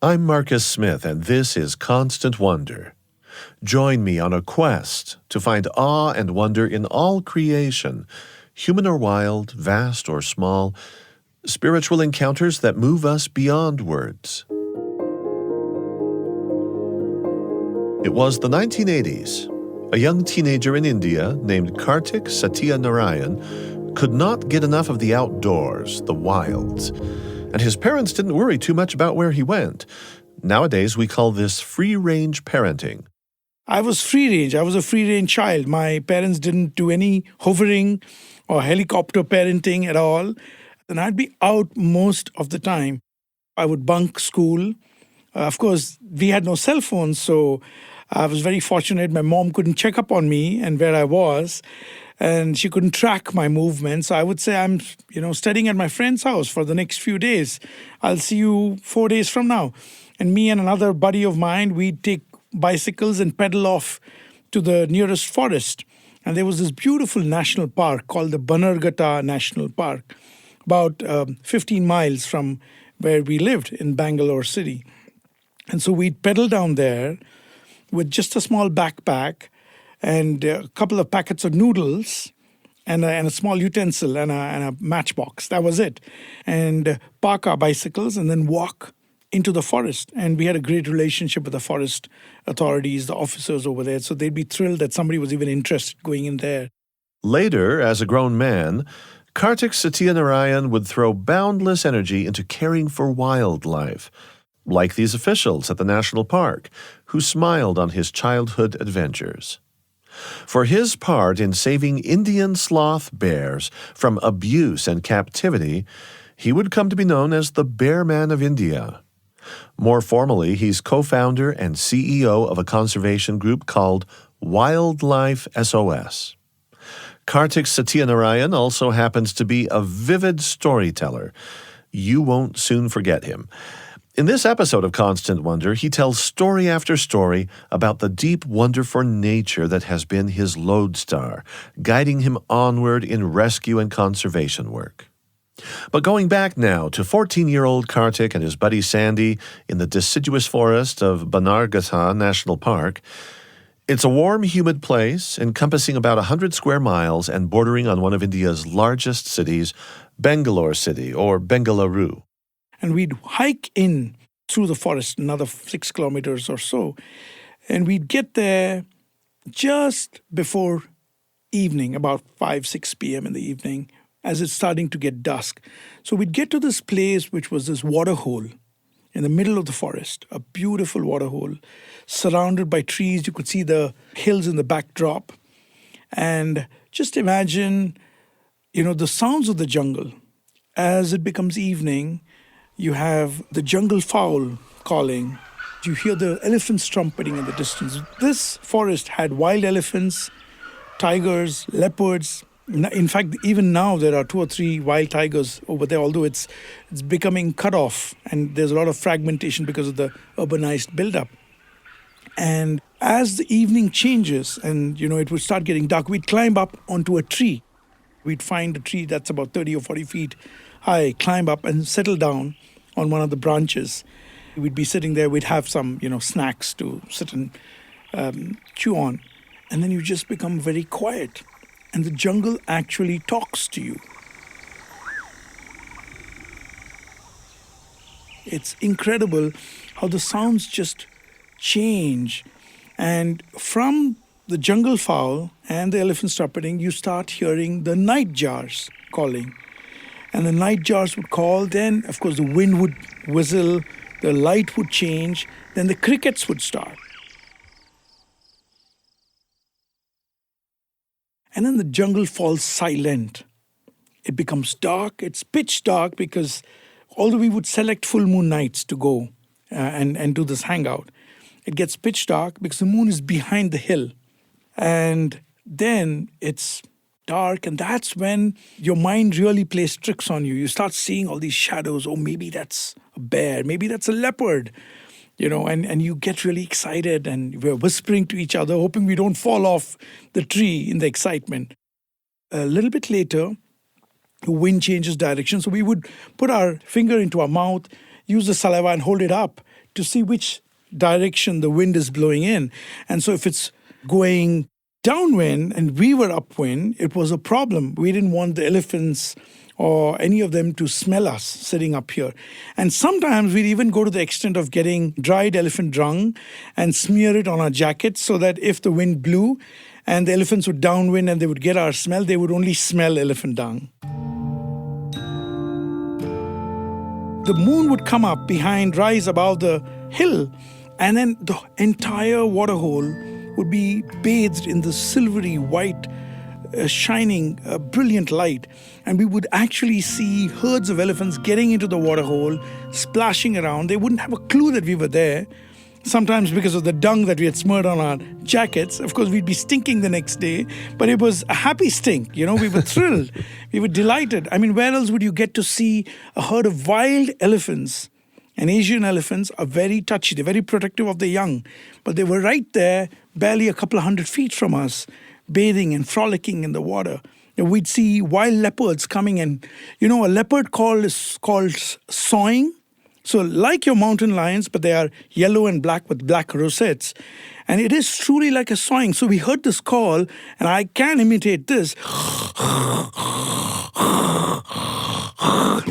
I'm Marcus Smith, and this is Constant Wonder. Join me on a quest to find awe and wonder in all creation, human or wild, vast or small, spiritual encounters that move us beyond words. It was the 1980s. A young teenager in India named Kartick Satyanarayan could not get enough of the outdoors, the wilds. And his parents didn't worry too much about where he went. Nowadays, we call this free-range parenting. I was free range. I was a free range child. My parents didn't do any hovering or helicopter parenting at all. And I'd be out most of the time. I would bunk school. Of course, we had no cell phones, so I was very fortunate. My mom couldn't check up on me and where I was, and she couldn't track my movements. So I would say I'm, studying at my friend's house for the next few days. I'll see you 4 days from now. And me and another buddy of mine, we'd take bicycles and pedal off to the nearest forest. And there was this beautiful national park called the Bannerghatta National Park, about 15 miles from where we lived in Bangalore city. And so we'd pedal down there with just a small backpack and a couple of packets of noodles and a small utensil and a matchbox. That was it. And park our bicycles and then walk into the forest. And we had a great relationship with the forest authorities, the officers over there. So they'd be thrilled that somebody was even interested going in there. Later, as a grown man, Kartick Satyanarayan would throw boundless energy into caring for wildlife, like these officials at the national park, who smiled on his childhood adventures. For his part in saving Indian sloth bears from abuse and captivity, he would come to be known as the Bear Man of India. More formally, he's co-founder and CEO of a conservation group called Wildlife SOS. Kartick Satyanarayan also happens to be a vivid storyteller. You won't soon forget him. In this episode of Constant Wonder, he tells story after story about the deep wonder for nature that has been his lodestar, guiding him onward in rescue and conservation work. But going back now to 14-year-old Kartick and his buddy Sandy in the deciduous forest of Bannerghatta National Park, it's a warm, humid place encompassing about 100 square miles and bordering on one of India's largest cities, Bangalore City, or Bengaluru. And we'd hike in through the forest, another 6 kilometers or so. And we'd get there just before evening, about 5, 6 p.m. in the evening, as it's starting to get dusk. So we'd get to this place, which was this water hole in the middle of the forest, a beautiful water hole, surrounded by trees. You could see the hills in the backdrop. And just imagine, the sounds of the jungle. As it becomes evening, you have the jungle fowl calling. You hear the elephants trumpeting in the distance. This forest had wild elephants, tigers, leopards. In fact, even now there are 2 or 3 wild tigers over there, although it's becoming cut off and there's a lot of fragmentation because of the urbanized buildup. And as the evening changes and, it would start getting dark, we'd climb up onto a tree. We'd find a tree that's about 30 or 40 feet high, climb up and settle down on one of the branches. We'd be sitting there, we'd have some, snacks to sit and chew on. And then you just become very quiet. And the jungle actually talks to you. It's incredible how the sounds just change. And from the jungle fowl and the elephants trumpeting, you start hearing the nightjars calling. And the nightjars would call, then, of course, the wind would whistle, the light would change, then the crickets would start. And then the jungle falls silent. It becomes dark. It's pitch dark because although we would select full moon nights to go and do this hangout, it gets pitch dark because the moon is behind the hill. And then it's dark, and that's when your mind really plays tricks on you. You start seeing all these shadows. Oh, maybe that's a bear. Maybe that's a leopard. And you get really excited, and we're whispering to each other, hoping we don't fall off the tree in the excitement. A little bit later, the wind changes direction. So we would put our finger into our mouth, use the saliva and hold it up to see which direction the wind is blowing in. And so if it's going downwind and we were upwind, it was a problem. We didn't want the elephants or any of them to smell us sitting up here. And sometimes we'd even go to the extent of getting dried elephant dung and smear it on our jackets so that if the wind blew and the elephants would downwind and they would get our smell, they would only smell elephant dung. The moon would come up behind, rise above the hill, and then the entire waterhole would be bathed in the silvery white, shining, brilliant light. And we would actually see herds of elephants getting into the waterhole, splashing around. They wouldn't have a clue that we were there. Sometimes because of the dung that we had smeared on our jackets. Of course, we'd be stinking the next day, but it was a happy stink. We were thrilled. We were delighted. I mean, where else would you get to see a herd of wild elephants? And Asian elephants are very touchy. They're very protective of the young. But they were right there, barely a couple of 100 feet from us, bathing and frolicking in the water. And we'd see wild leopards coming and, a leopard is called sawing. So like your mountain lions, but they are yellow and black with black rosettes. And it is truly like a sawing. So we heard this call, and I can imitate this.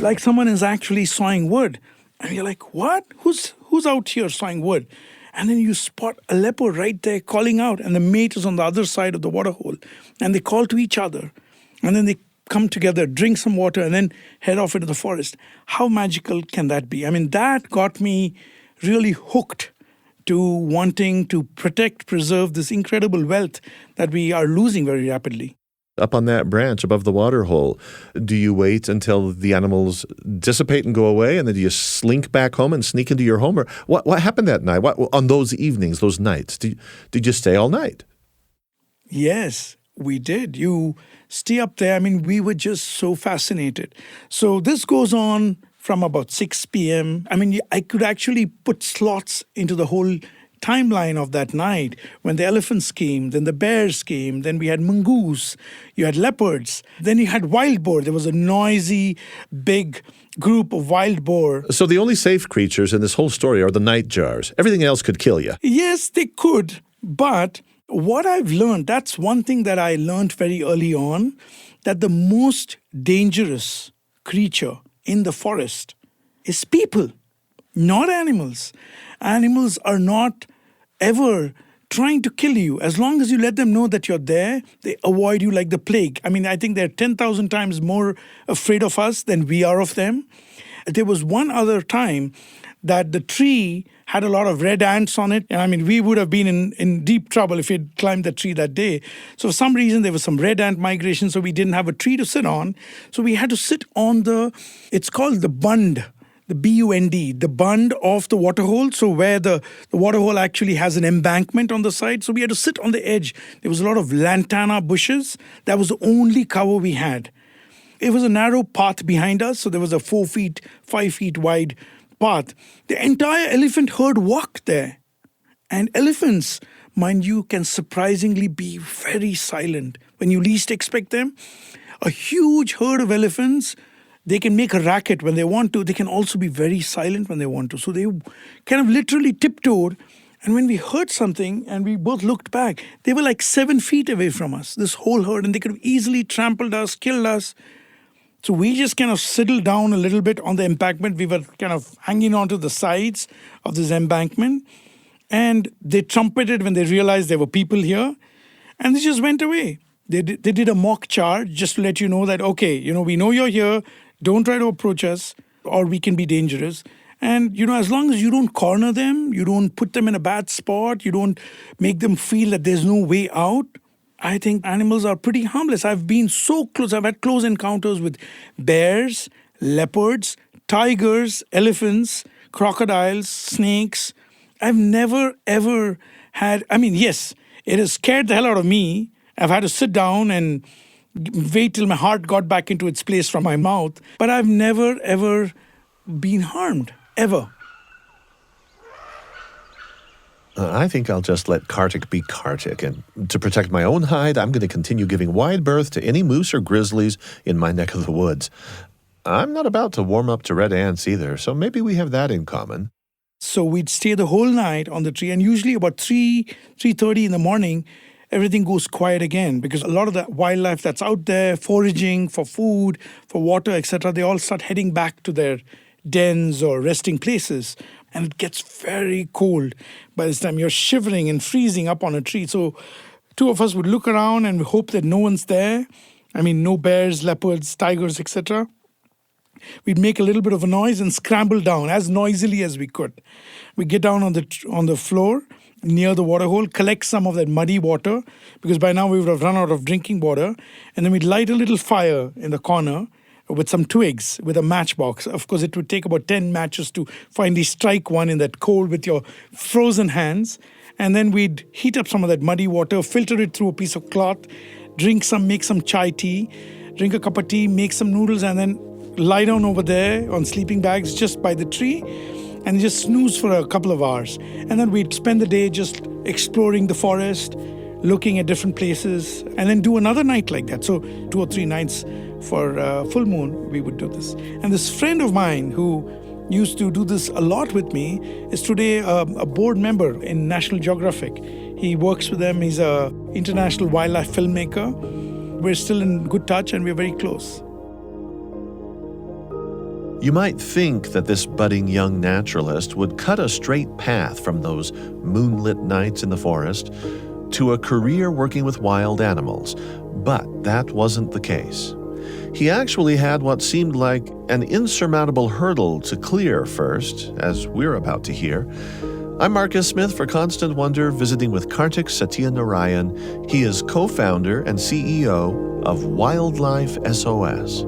Like someone is actually sawing wood. And you're like, what? Who's out here sawing wood? And then you spot a leopard right there calling out, and the mate is on the other side of the waterhole. And they call to each other. And then they come together, drink some water, and then head off into the forest. How magical can that be? I mean, that got me really hooked to wanting to protect, preserve this incredible wealth that we are losing very rapidly. Up on that branch above the water hole, do you wait until the animals dissipate and go away, and then do you slink back home and sneak into your home? Or what happened that night? What on those evenings, those nights? Did you stay all night? Yes, we did. You stay up there. I mean, we were just so fascinated. So this goes on from about 6 p.m. I mean, I could actually put slots into the whole timeline of that night. When the elephants came, then the bears came, then we had mongoose, you had leopards, then you had wild boar. There was a noisy, big group of wild boar. So the only safe creatures in this whole story are the nightjars. Everything else could kill you. Yes, they could. But what I've learned, that's one thing that I learned very early on, that the most dangerous creature in the forest is people, not animals. Animals are not ever trying to kill you. As long as you let them know that you're there, they avoid you like the plague. I mean, I think they're 10,000 times more afraid of us than we are of them. There was one other time that the tree had a lot of red ants on it. And I mean, we would have been in deep trouble if we had climbed the tree that day. So for some reason, there was some red ant migration, so we didn't have a tree to sit on. So we had to sit on it's called the bund. The B-U-N-D, the bund of the waterhole. So where the waterhole actually has an embankment on the side. So we had to sit on the edge. There was a lot of lantana bushes. That was the only cover we had. It was a narrow path behind us. So there was a 5 feet wide path. The entire elephant herd walked there. And elephants, mind you, can surprisingly be very silent when you least expect them. A huge herd of elephants, they can make a racket when they want to. They can also be very silent when they want to. So they kind of literally tiptoed. And when we heard something and we both looked back, they were like 7 feet away from us, this whole herd. And they could have easily trampled us, killed us. So we just kind of settled down a little bit on the embankment. We were kind of hanging onto the sides of this embankment. And they trumpeted when they realized there were people here. And they just went away. They did a mock charge just to let you know that, okay, we know you're here. Don't try to approach us, or we can be dangerous. And, as long as you don't corner them, you don't put them in a bad spot, you don't make them feel that there's no way out, I think animals are pretty harmless. I've been so close. I've had close encounters with bears, leopards, tigers, elephants, crocodiles, snakes. I've never, ever had... I mean, yes, it has scared the hell out of me. I've had to sit down and wait till my heart got back into its place from my mouth. But I've never, ever been harmed, ever. I think I'll just let Kartick be Kartick. And to protect my own hide, I'm going to continue giving wide berth to any moose or grizzlies in my neck of the woods. I'm not about to warm up to red ants either, so maybe we have that in common. So we'd stay the whole night on the tree, and usually about 3:30 in the morning, everything goes quiet again, because a lot of the wildlife that's out there foraging for food, for water, etc., they all start heading back to their dens or resting places, and it gets very cold. By this time, you're shivering and freezing up on a tree. So two of us would look around and hope that no one's there. I mean, no bears, leopards, tigers, etc. We'd make a little bit of a noise and scramble down as noisily as we could. We'd get down on the floor near the water hole, collect some of that muddy water, because by now we would have run out of drinking water, and then we'd light a little fire in the corner with some twigs, with a matchbox. Of course, it would take about 10 matches to finally strike one in that cold with your frozen hands. And then we'd heat up some of that muddy water, filter it through a piece of cloth, make some chai tea, drink a cup of tea, make some noodles, and then lie down over there on sleeping bags just by the tree and just snooze for a couple of hours. And then we'd spend the day just exploring the forest, looking at different places, and then do another night like that. So 2 or 3 nights for full moon, we would do this. And this friend of mine who used to do this a lot with me is today a board member in National Geographic. He works with them. He's an international wildlife filmmaker. We're still in good touch and we're very close. You might think that this budding young naturalist would cut a straight path from those moonlit nights in the forest to a career working with wild animals, but that wasn't the case. He actually had what seemed like an insurmountable hurdle to clear first, as we're about to hear. I'm Marcus Smith for Constant Wonder, visiting with Kartick Satyanarayan. He is co-founder and CEO of Wildlife SOS.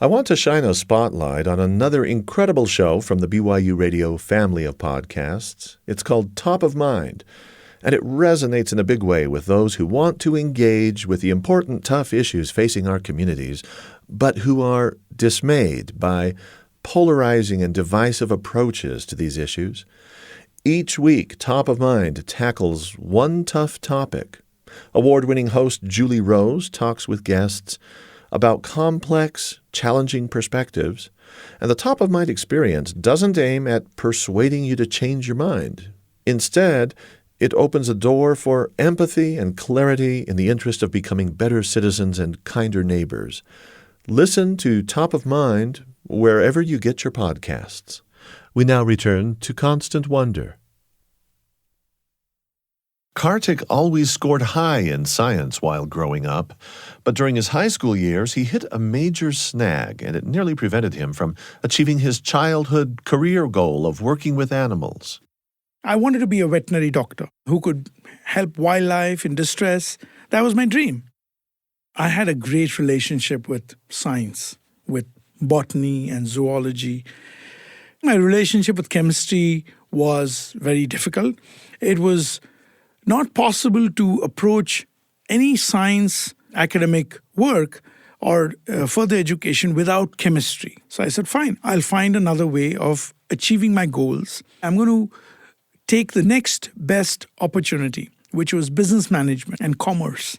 I want to shine a spotlight on another incredible show from the BYU Radio family of podcasts. It's called Top of Mind, and it resonates in a big way with those who want to engage with the important, tough issues facing our communities, but who are dismayed by polarizing and divisive approaches to these issues. Each week, Top of Mind tackles one tough topic. Award-winning host Julie Rose talks with guests about complex, challenging perspectives, and the Top of Mind experience doesn't aim at persuading you to change your mind. Instead, it opens a door for empathy and clarity in the interest of becoming better citizens and kinder neighbors. Listen to Top of Mind wherever you get your podcasts. We now return to Constant Wonder. Kartick always scored high in science while growing up, but during his high school years, he hit a major snag, and it nearly prevented him from achieving his childhood career goal of working with animals. I wanted to be a veterinary doctor who could help wildlife in distress. That was my dream. I had a great relationship with science, with botany and zoology. My relationship with chemistry was very difficult. It was not possible to approach any science academic work or further education without chemistry. So I said, fine, I'll find another way of achieving my goals. I'm going to take the next best opportunity, which was business management and commerce.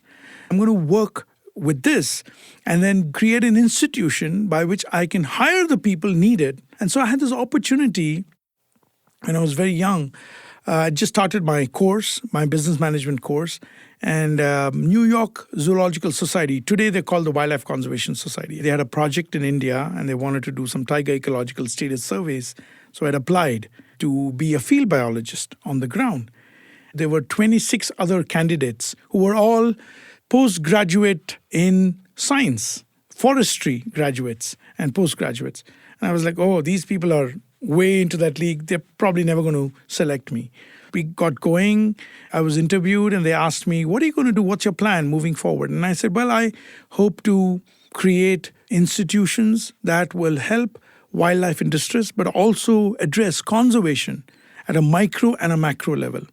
I'm going to work with this and then create an institution by which I can hire the people needed. And so I had this opportunity when I was very young. I just started my course, my business management course, and New York Zoological Society. Today they're called the Wildlife Conservation Society. They had a project in India and they wanted to do some tiger ecological status surveys. So I'd applied to be a field biologist on the ground. There were 26 other candidates who were all postgraduate in science, forestry graduates and postgraduates. And I was like, oh, these people are way into that league. They're probably never going to select me. We got going. I was interviewed and they asked me, what are you going to do? What's your plan moving forward? And I said, well, I hope to create institutions that will help wildlife in distress, but also address conservation at a micro and a macro level.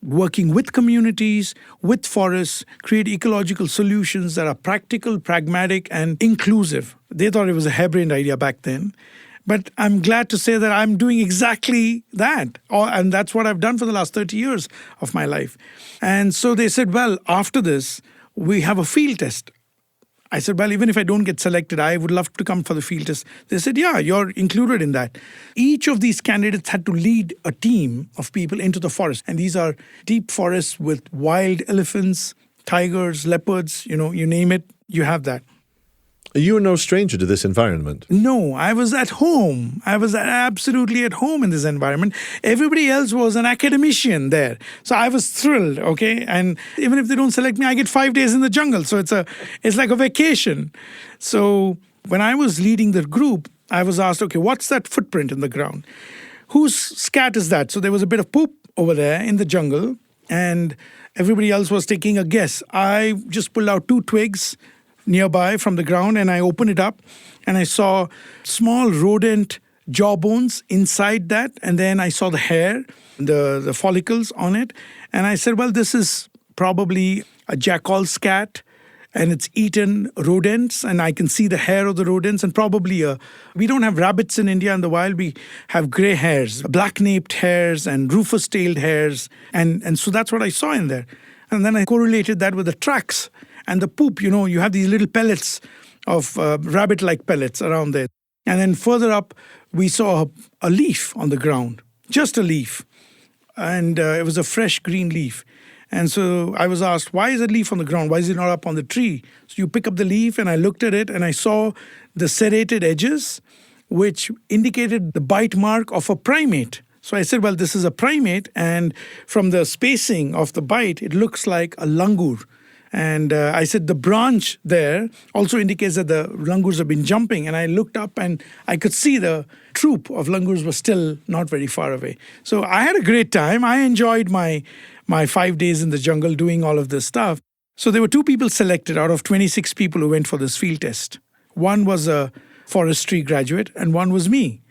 Working with communities, with forests, create ecological solutions that are practical, pragmatic, and inclusive. They thought it was a harebrained idea back then. But I'm glad to say that I'm doing exactly that. And that's what I've done for the last 30 years of my life. And so they said, well, after this, we have a field test. I said, well, even if I don't get selected, I would love to come for the field test. They said, yeah, you're included in that. Each of these candidates had to lead a team of people into the forest. And these are deep forests with wild elephants, tigers, leopards, you name it, you have that. You were no stranger to this environment. No, I was at home. I was absolutely at home in this environment. Everybody else was an academician there. So I was thrilled, okay? And even if they don't select me, I get 5 days in the jungle. So it's like a vacation. So when I was leading the group, I was asked, okay, what's that footprint in the ground? Whose scat is that? So there was a bit of poop over there in the jungle, and everybody else was taking a guess. I just pulled out 2 twigs nearby from the ground, and I opened it up, and I saw small rodent jawbones inside that, and then I saw the hair, the follicles on it, and I said, well, this is probably a jackal's cat, and it's eaten rodents, and I can see the hair of the rodents, and probably we don't have rabbits in India in the wild. We have gray hares, black-naped hares, and rufous-tailed hares, and so that's what I saw in there. And then I correlated that with the tracks and the poop. You have these little pellets of rabbit-like pellets around there. And then further up, we saw a leaf on the ground, just a leaf. And it was a fresh green leaf. And so I was asked, why is a leaf on the ground? Why is it not up on the tree? So you pick up the leaf, and I looked at it, and I saw the serrated edges, which indicated the bite mark of a primate. So I said, well, this is a primate, and from the spacing of the bite, it looks like a langur. And I said the branch there also indicates that the langurs have been jumping. And I looked up, and I could see the troop of langurs was still not very far away. So I had a great time. I enjoyed my 5 days in the jungle doing all of this stuff. So there were 2 people selected out of 26 people who went for this field test. One was a forestry graduate, and one was me.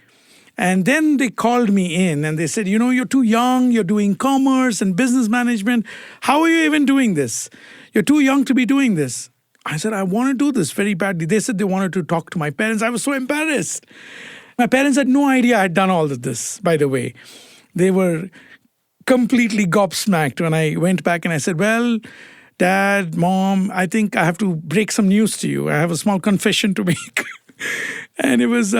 And then they called me in, and they said, you're too young, you're doing commerce and business management. How are you even doing this? You're too young to be doing this. I said, I want to do this very badly. They said they wanted to talk to my parents. I was so embarrassed. My parents had no idea I had done all of this, by the way. They were completely gobsmacked when I went back and I said, well, Dad, Mom, I think I have to break some news to you. I have a small confession to make. And it was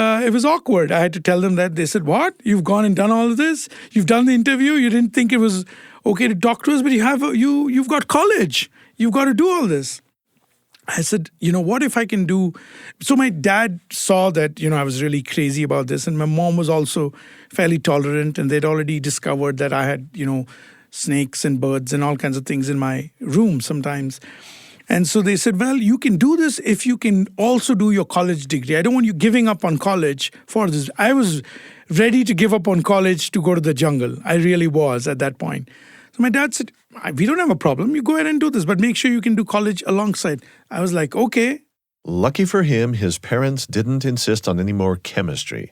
awkward. I had to tell them that. They said, what? You've gone and done all of this? You've done the interview? You didn't think it was okay to talk to us, but you've got college. You've got to do all this. I said, what if I can do... So my dad saw that, I was really crazy about this. And my mom was also fairly tolerant. And they'd already discovered that I had, snakes and birds and all kinds of things in my room sometimes. And so they said, well, you can do this if you can also do your college degree. I don't want you giving up on college for this. I was ready to give up on college to go to the jungle. I really was at that point. So my dad said, we don't have a problem. You go ahead and do this, but make sure you can do college alongside. I was like, okay. Lucky for him, his parents didn't insist on any more chemistry.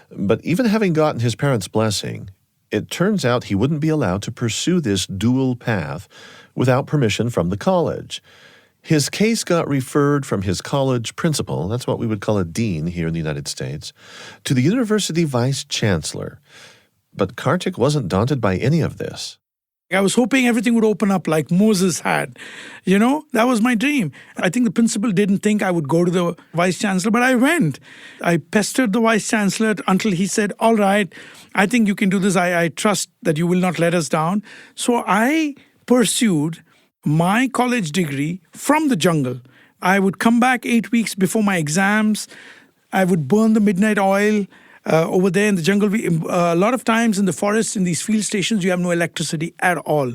But even having gotten his parents' blessing, it turns out he wouldn't be allowed to pursue this dual path without permission from the college. His case got referred from his college principal, that's what we would call a dean here in the United States, to the university vice chancellor. But Kartick wasn't daunted by any of this. I was hoping everything would open up like Moses had. That was my dream. I think the principal didn't think I would go to the vice chancellor, but I went. I pestered the vice chancellor until he said, all right, I think you can do this. I trust that you will not let us down. So I pursued my college degree from the jungle. I would come back 8 weeks before my exams. I would burn the midnight oil. Over there in the jungle, a lot of times in the forest, in these field stations, you have no electricity at all.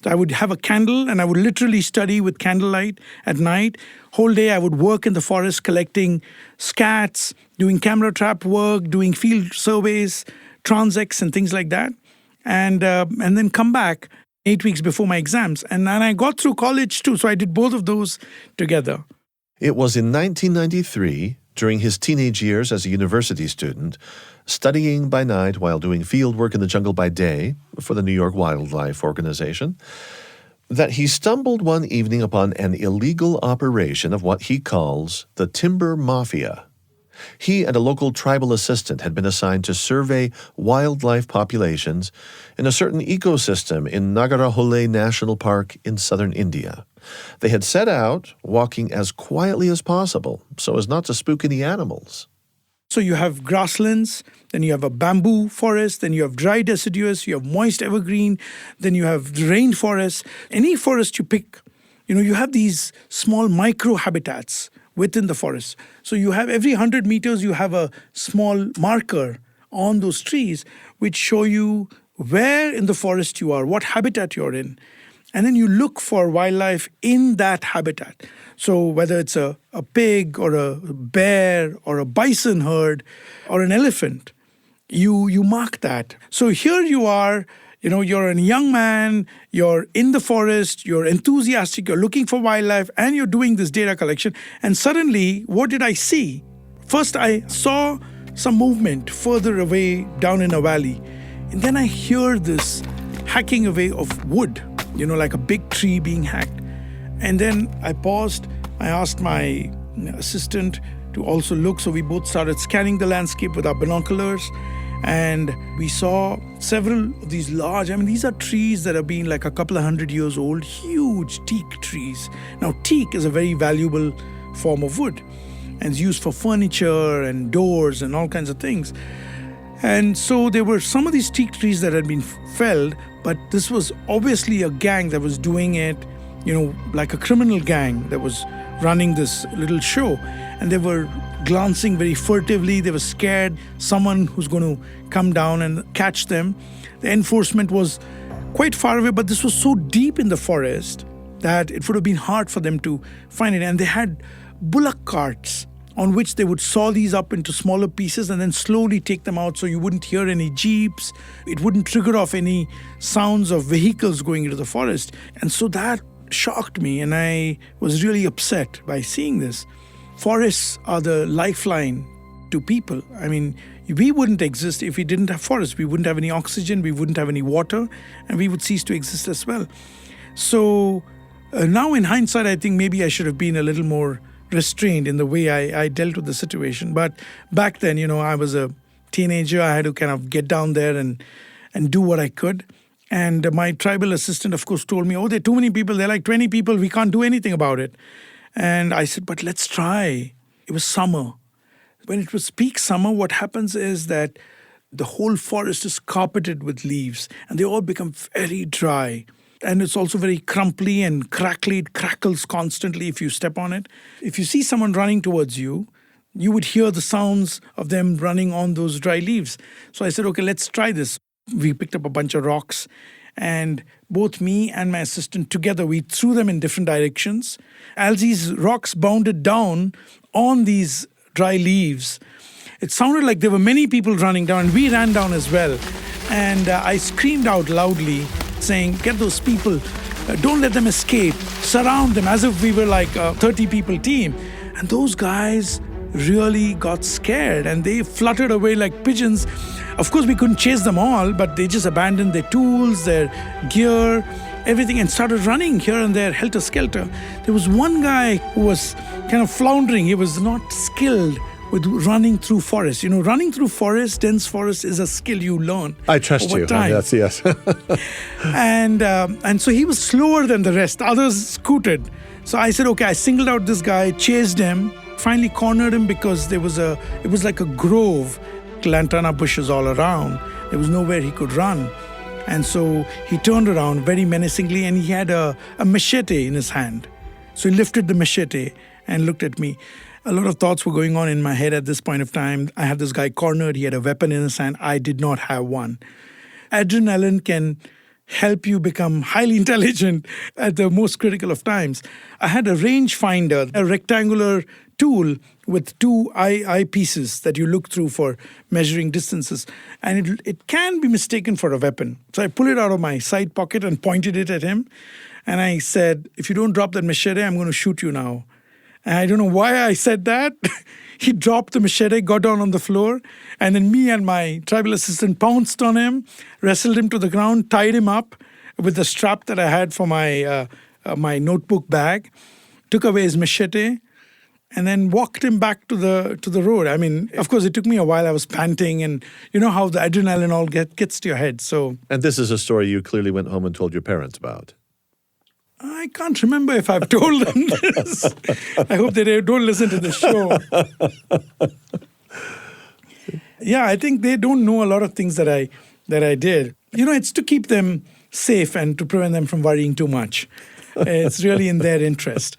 So I would have a candle, and I would literally study with candlelight at night. Whole day I would work in the forest collecting scats, doing camera trap work, doing field surveys, transects and things like that. And then come back 8 weeks before my exams. And I got through college too, so I did both of those together. It was in 1993, during his teenage years as a university student, studying by night while doing field work in the jungle by day for the New York Wildlife Organization, that he stumbled one evening upon an illegal operation of what he calls the timber mafia. He and a local tribal assistant had been assigned to survey wildlife populations in a certain ecosystem in Nagarahole National Park in southern India. They had set out, walking as quietly as possible so as not to spook any animals. So you have grasslands, then you have a bamboo forest, then you have dry deciduous, you have moist evergreen, then you have rainforest. Any forest you pick, you have these small micro habitats within the forest. So you have every 100 meters, you have a small marker on those trees which show you where in the forest you are, what habitat you're in. And then you look for wildlife in that habitat. So whether it's a pig or a bear or a bison herd or an elephant, you mark that. So here you are, you're a young man, you're in the forest, you're enthusiastic, you're looking for wildlife, and you're doing this data collection. And suddenly, what did I see? First, I saw some movement further away down in a valley. And then I hear this hacking away of wood, like a big tree being hacked. And then I paused. I asked my assistant to also look. So we both started scanning the landscape with our binoculars. And we saw several of these large, these are trees that have been like a couple of 100 years old, huge teak trees. Now, teak is a very valuable form of wood and it's used for furniture and doors and all kinds of things. And so there were some of these teak trees that had been felled, but this was obviously a gang that was doing it, like a criminal gang that was running this little show. And they were glancing very furtively. They were scared someone who's going to come down and catch them. The enforcement was quite far away, but this was so deep in the forest that it would have been hard for them to find it. And they had bullock carts on which they would saw these up into smaller pieces and then slowly take them out so you wouldn't hear any jeeps. It wouldn't trigger off any sounds of vehicles going into the forest. And so that shocked me, and I was really upset by seeing this. Forests are the lifeline to people. We wouldn't exist if we didn't have forests. We wouldn't have any oxygen, we wouldn't have any water, and we would cease to exist as well. So now in hindsight, I think maybe I should have been a little more restrained in the way I dealt with the situation. But back then, I was a teenager. I had to kind of get down there and do what I could. And my tribal assistant, of course, told me, there are too many people. There are like 20 people. We can't do anything about it. And I said, but let's try. It was summer. When it was peak summer, what happens is that the whole forest is carpeted with leaves and they all become very dry. And it's also very crumply and crackly. It crackles constantly if you step on it. If you see someone running towards you, you would hear the sounds of them running on those dry leaves. So I said, okay, let's try this. We picked up a bunch of rocks and both me and my assistant together, we threw them in different directions. As these rocks bounded down on these dry leaves, it sounded like there were many people running down, and we ran down as well. And I screamed out loudly, saying, get those people, don't let them escape, surround them, as if we were like a 30-people team. And those guys really got scared and they fluttered away like pigeons. Of course, we couldn't chase them all, but they just abandoned their tools, their gear, everything, and started running here and there, helter-skelter. There was one guy who was kind of floundering. He was not skilled with running through forest. Running through forest, dense forest, is a skill you learn. I trust over you. time. Yes. And so he was slower than the rest. Others scooted. So I said, okay, I singled out this guy, chased him, finally cornered him because it was like a grove, lantana bushes all around. There was nowhere he could run. And so he turned around very menacingly and he had a machete in his hand. So he lifted the machete and looked at me. A lot of thoughts were going on in my head at this point of time. I had this guy cornered. He had a weapon in his hand. I did not have one. Adrenaline can help you become highly intelligent at the most critical of times. I had a rangefinder, a rectangular tool with two eyepieces that you look through for measuring distances. And it can be mistaken for a weapon. So I pulled it out of my side pocket and pointed it at him. And I said, if you don't drop that machete, I'm going to shoot you now. And I don't know why I said that. He dropped the machete, got down on the floor, and then me and my tribal assistant pounced on him, wrestled him to the ground, tied him up with the strap that I had for my notebook bag, took away his machete, and then walked him back to the road. I mean, of course, it took me a while. I was panting, and you know how the adrenaline all gets to your head. So, And this is a story you clearly went home and told your parents about. I can't remember if I've told them this. I hope they don't listen to the show. Yeah, I think they don't know a lot of things that I did. You know, it's to keep them safe and to prevent them from worrying too much. It's really in their interest.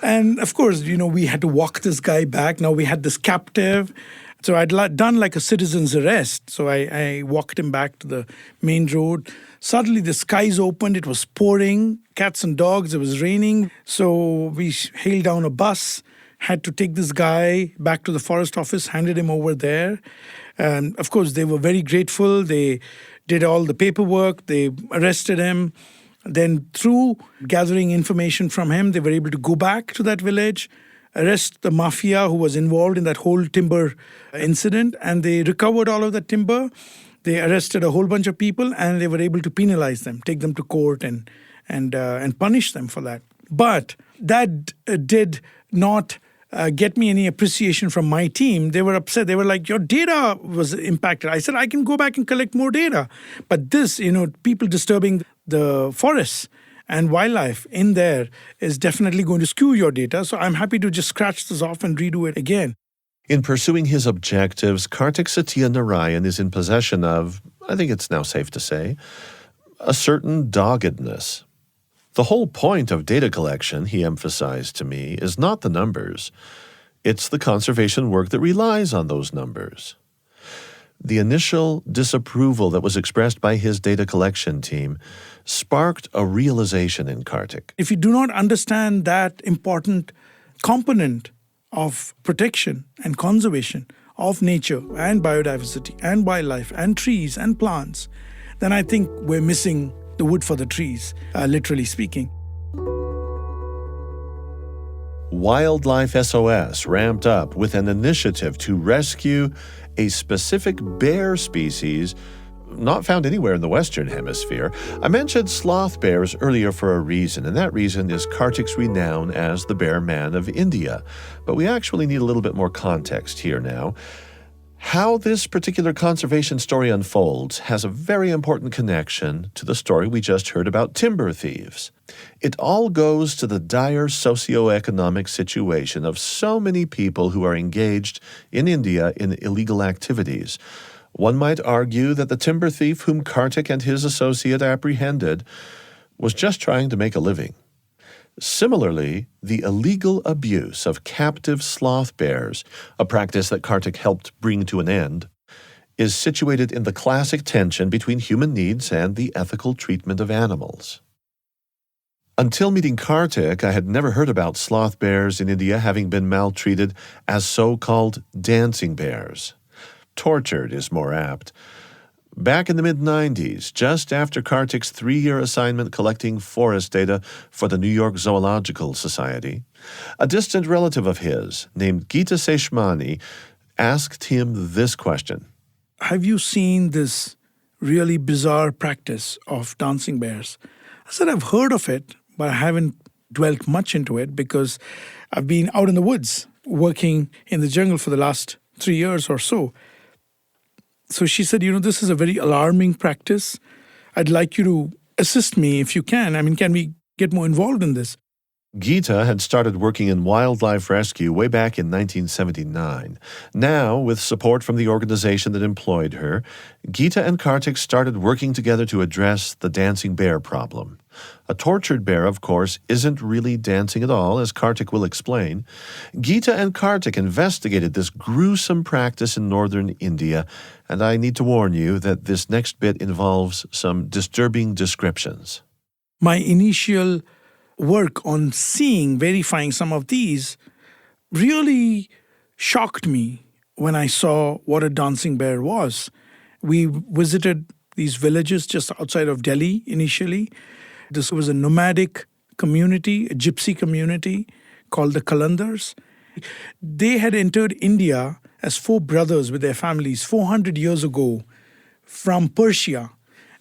And of course, you know, we had to walk this guy back. Now we had this captive. So I'd done like a citizen's arrest. So I walked him back to the main road. Suddenly the skies opened. It was pouring, cats and dogs. It was raining. So we hailed down a bus, had to take this guy back to the forest office, handed him over there. And of course, they were very grateful. They did all the paperwork. They arrested him. Then through gathering information from him, they were able to go back to that village, arrest the mafia who was involved in that whole timber incident, and they recovered all of that timber. They arrested a whole bunch of people, and they were able to penalize them, take them to court, and punish them for that. But that did not get me any appreciation from my team. They were upset. They were like, your data was impacted. I said, I can go back and collect more data. But this, you know, people disturbing the forests and wildlife in there is definitely going to skew your data. So I'm happy to just scratch this off and redo it again. In pursuing his objectives, Kartick Satyanarayan is in possession of, I think it's now safe to say, a certain doggedness. The whole point of data collection, he emphasized to me, is not the numbers. It's the conservation work that relies on those numbers. The initial disapproval that was expressed by his data collection team sparked a realization in Kartick. If you do not understand that important component of protection and conservation of nature and biodiversity and wildlife and trees and plants, then I think we're missing the wood for the trees, literally speaking. Wildlife SOS ramped up with an initiative to rescue a specific bear species not found anywhere in the Western Hemisphere. I mentioned sloth bears earlier for a reason, and that reason is Kartick's renown as the bear man of India. But we actually need a little bit more context here now. How this particular conservation story unfolds has a very important connection to the story we just heard about timber thieves. It all goes to the dire socioeconomic situation of so many people who are engaged in India in illegal activities. One might argue that the timber thief whom Kartick and his associate apprehended was just trying to make a living. Similarly, the illegal abuse of captive sloth bears, a practice that Kartick helped bring to an end, is situated in the classic tension between human needs and the ethical treatment of animals. Until meeting Kartick, I had never heard about sloth bears in India having been maltreated as so-called dancing bears. Tortured is more apt. Back in the mid-90s, just after Kartick's 3-year assignment collecting forest data for the New York Zoological Society, a distant relative of his, named Gita Seshmani, asked him this question. Have you seen this really bizarre practice of dancing bears? I said, I've heard of it, but I haven't dwelt much into it because I've been out in the woods working in the jungle for the last 3 years or so. So she said, this is a very alarming practice. I'd like you to assist me if you can. I mean, can we get more involved in this? Gita had started working in wildlife rescue way back in 1979. Now, with support from the organization that employed her, Gita and Kartick started working together to address the dancing bear problem. A tortured bear, of course, isn't really dancing at all, as Kartick will explain. Gita and Kartick investigated this gruesome practice in northern India, and I need to warn you that this next bit involves some disturbing descriptions. My initial work on verifying some of these really shocked me when I saw what a dancing bear was. We visited these villages just outside of Delhi initially. This was a nomadic community, a gypsy community called the Kalandars. They had entered India as 4 brothers with their families 400 years ago from Persia.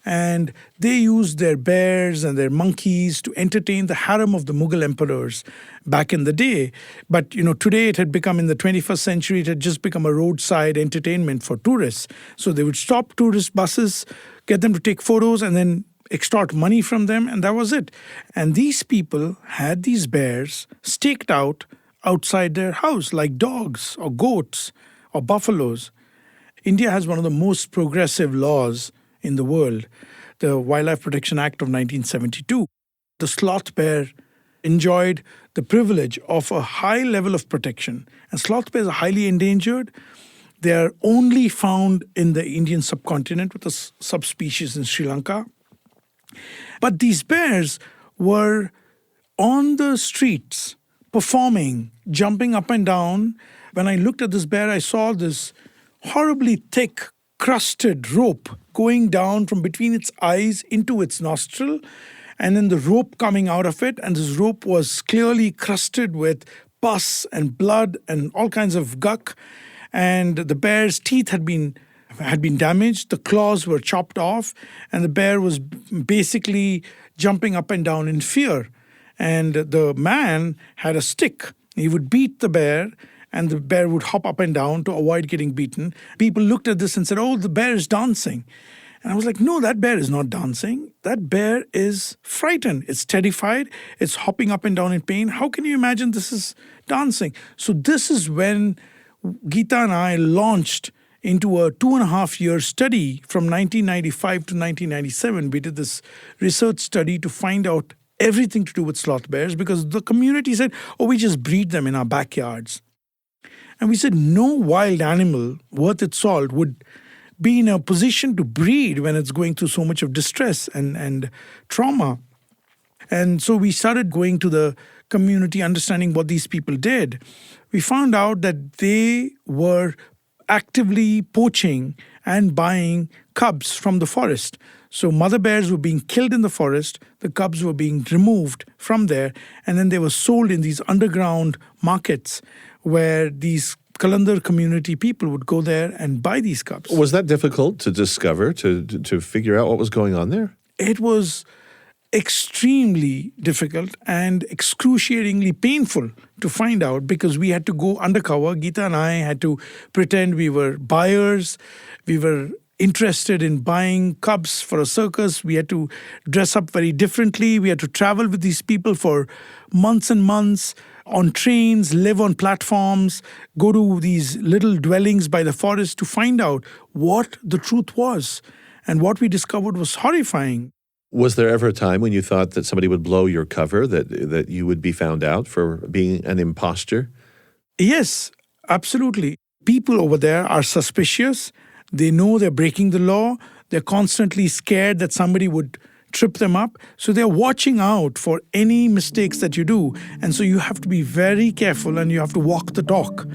And they used their bears and their monkeys to entertain the harem of the Mughal emperors back in the day. But, today it had become, in the 21st century, it had just become a roadside entertainment for tourists. So they would stop tourist buses, get them to take photos, and then extort money from them, and that was it. And these people had these bears staked out outside their house like dogs or goats or buffaloes. India has one of the most progressive laws in the world, the Wildlife Protection Act of 1972. The sloth bear enjoyed the privilege of a high level of protection. And sloth bears are highly endangered. They are only found in the Indian subcontinent, with a subspecies in Sri Lanka. But these bears were on the streets performing, jumping up and down. When I looked at this bear, I saw this horribly thick, crusted rope going down from between its eyes into its nostril, and then the rope coming out of it. And this rope was clearly crusted with pus and blood and all kinds of guck. And the bear's teeth had been damaged, the claws were chopped off, and the bear was basically jumping up and down in fear. And the man had a stick. He would beat the bear, and the bear would hop up and down to avoid getting beaten. People looked at this and said, "Oh, the bear is dancing." And I was like, no, that bear is not dancing. That bear is frightened. It's terrified. It's hopping up and down in pain. How can you imagine this is dancing? So this is when Geeta and I launched into a 2.5-year study from 1995 to 1997. We did this research study to find out everything to do with sloth bears, because the community said, oh, we just breed them in our backyards. And we said, no wild animal worth its salt would be in a position to breed when it's going through so much of distress and trauma. And so we started going to the community, understanding what these people did. We found out that they were actively poaching and buying cubs from the forest. So mother bears were being killed in the forest, the cubs were being removed from there, and then they were sold in these underground markets where these Kalandar community people would go there and buy these cubs. Was that difficult to discover, to figure out what was going on there? It was extremely difficult and excruciatingly painful to find out, because we had to go undercover. Geeta and I had to pretend we were buyers. We were interested in buying cubs for a circus. We had to dress up very differently. We had to travel with these people for months and months on trains, live on platforms, go to these little dwellings by the forest to find out what the truth was. And what we discovered was horrifying. Was there ever a time when you thought that somebody would blow your cover, that you would be found out for being an imposter? Yes, absolutely. People over there are suspicious. They know they're breaking the law. They're constantly scared that somebody would trip them up. So they're watching out for any mistakes that you do. And so you have to be very careful and you have to walk the talk.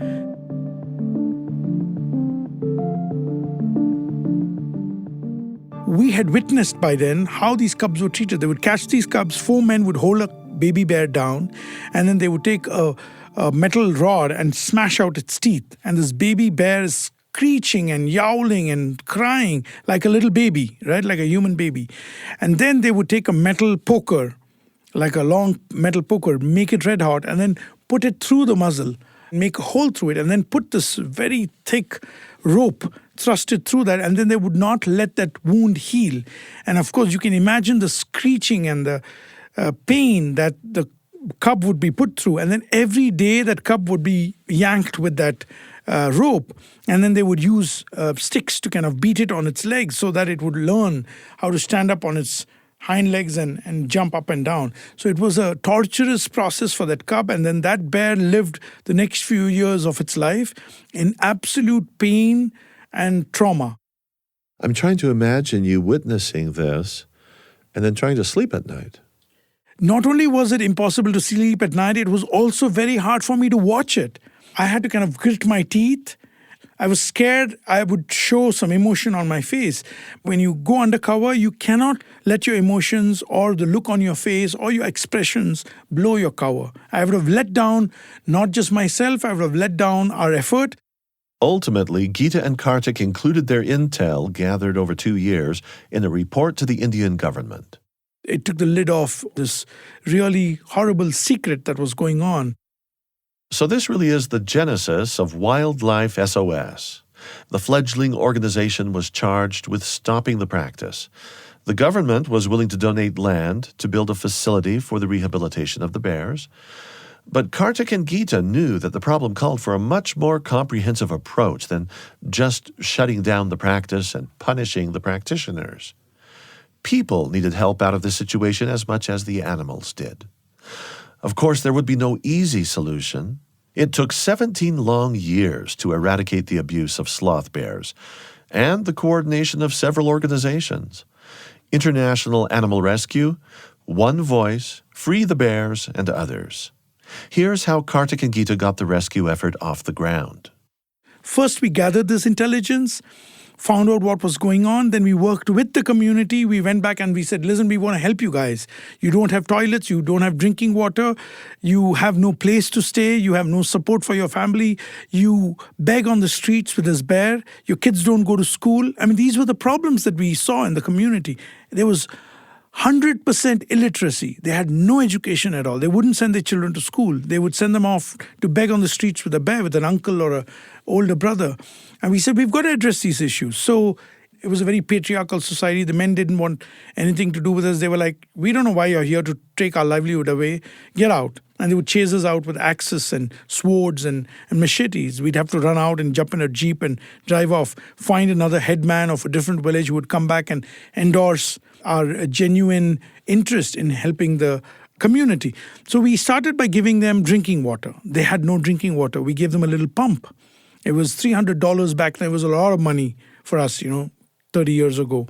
We had witnessed by then how these cubs were treated. They would catch these cubs, 4 men would hold a baby bear down, and then they would take a metal rod and smash out its teeth. And this baby bear is screeching and yowling and crying like a little baby, right? Like a human baby. And then they would take a metal poker, like a long metal poker, make it red hot, and then put it through the muzzle, make a hole through it, and then put this very thick rope, thrust it through that, and then they would not let that wound heal. And of course, you can imagine the screeching and the pain that the cub would be put through. And then every day that cub would be yanked with that rope, and then they would use sticks to kind of beat it on its legs so that it would learn how to stand up on its hind legs and jump up and down. So it was a torturous process for that cub, and then that bear lived the next few years of its life in absolute pain and trauma. I'm trying to imagine you witnessing this and then trying to sleep at night. Not only was it impossible to sleep at night, it was also very hard for me to watch it. I had to kind of grit my teeth. I was scared I would show some emotion on my face. When you go undercover, you cannot let your emotions or the look on your face or your expressions blow your cover. I would have let down not just myself, I would have let down our effort. Ultimately, Geeta and Kartick included their intel gathered over 2 years in a report to the Indian government. It took the lid off this really horrible secret that was going on. So this really is the genesis of Wildlife SOS. The fledgling organization was charged with stopping the practice. The government was willing to donate land to build a facility for the rehabilitation of the bears. But Kartick and Geeta knew that the problem called for a much more comprehensive approach than just shutting down the practice and punishing the practitioners. People needed help out of this situation as much as the animals did. Of course, there would be no easy solution. It took 17 long years to eradicate the abuse of sloth bears, and the coordination of several organizations: International Animal Rescue, One Voice, Free the Bears, and others. Here's how Kartick and Geeta got the rescue effort off the ground. First, we gathered this intelligence, found out what was going on. Then we worked with the community. We went back and we said, listen, we want to help you guys. You don't have toilets. You don't have drinking water. You have no place to stay. You have no support for your family. You beg on the streets with this bear. Your kids don't go to school. I mean, these were the problems that we saw in the community. There was 100% illiteracy. They had no education at all. They wouldn't send their children to school. They would send them off to beg on the streets with a bear, with an uncle or an older brother. And we said, we've got to address these issues. So it was a very patriarchal society. The men didn't want anything to do with us. They were like, we don't know why you're here to take our livelihood away. Get out. And they would chase us out with axes and swords and machetes. We'd have to run out and jump in a jeep and drive off, find another headman of a different village who would come back and endorse our genuine interest in helping the community. So we started by giving them drinking water. They had no drinking water. We gave them a little pump. It was $300 back then. It was a lot of money for us, 30 years ago.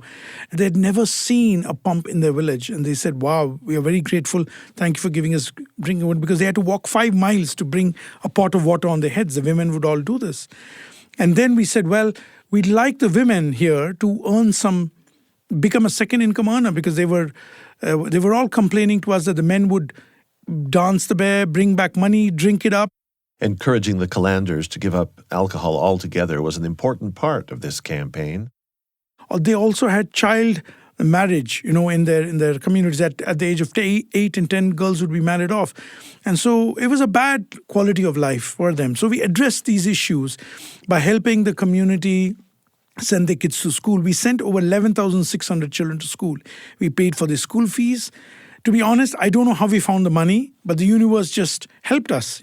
They'd never seen a pump in their village. And they said, wow, we are very grateful. Thank you for giving us drinking water. Because they had to walk 5 miles to bring a pot of water on their heads. The women would all do this. And then we said, well, we'd like the women here to become a second income earner, because they were all complaining to us that the men would dance the bear, bring back money, drink it up. Encouraging the Kalandars to give up alcohol altogether was an important part of this campaign. They also had child marriage, in their communities. At the age of 8 and 10, girls would be married off. And so it was a bad quality of life for them. So we addressed these issues by helping the community send their kids to school. We sent over 11,600 children to school. We paid for their school fees. To be honest, I don't know how we found the money, but the universe just helped us,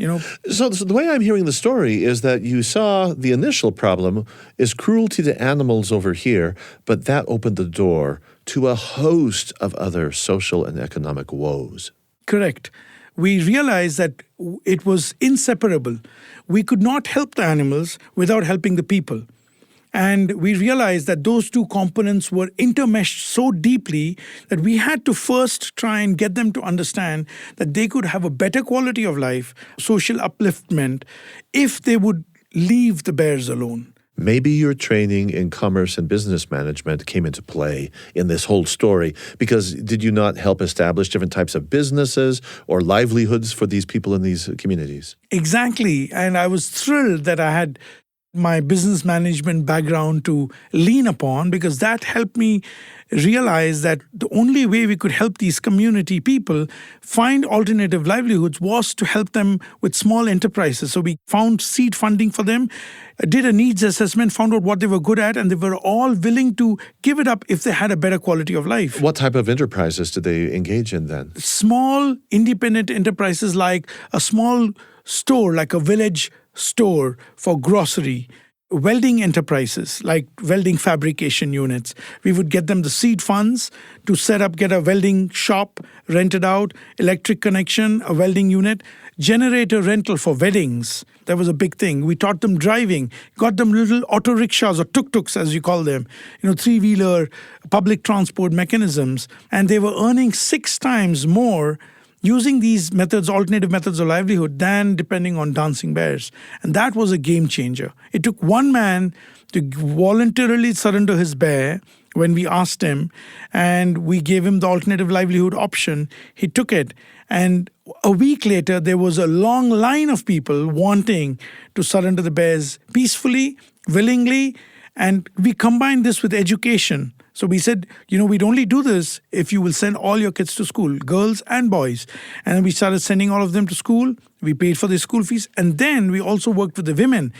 So the way I'm hearing the story is that you saw the initial problem is cruelty to animals over here, but that opened the door to a host of other social and economic woes. Correct. We realized that it was inseparable. We could not help the animals without helping the people. And we realized that those two components were intermeshed so deeply that we had to first try and get them to understand that they could have a better quality of life, social upliftment, if they would leave the bears alone. Maybe your training in commerce and business management came into play in this whole story, because did you not help establish different types of businesses or livelihoods for these people in these communities? Exactly. And I was thrilled that I had my business management background to lean upon, because that helped me realize that the only way we could help these community people find alternative livelihoods was to help them with small enterprises. So we found seed funding for them, did a needs assessment, found out what they were good at, and they were all willing to give it up if they had a better quality of life. What type of enterprises did they engage in then? Small independent enterprises, like a small store, like a village store for grocery. Welding enterprises, like welding fabrication units. We would get them the seed funds to get a welding shop, rent it out, electric connection, a welding unit, generator rental for weddings. That was a big thing. We taught them driving, got them little auto rickshaws, or tuk-tuks as you call them, 3-wheeler public transport mechanisms. And they were earning 6 times more using these methods, alternative methods of livelihood, than depending on dancing bears. And that was a game changer. It took one man to voluntarily surrender his bear when we asked him, and we gave him the alternative livelihood option. He took it. And a week later, there was a long line of people wanting to surrender the bears peacefully, willingly. And we combined this with education. So we said, we'd only do this if you will send all your kids to school, girls and boys. And then we started sending all of them to school. We paid for their school fees. And then we also worked with the women.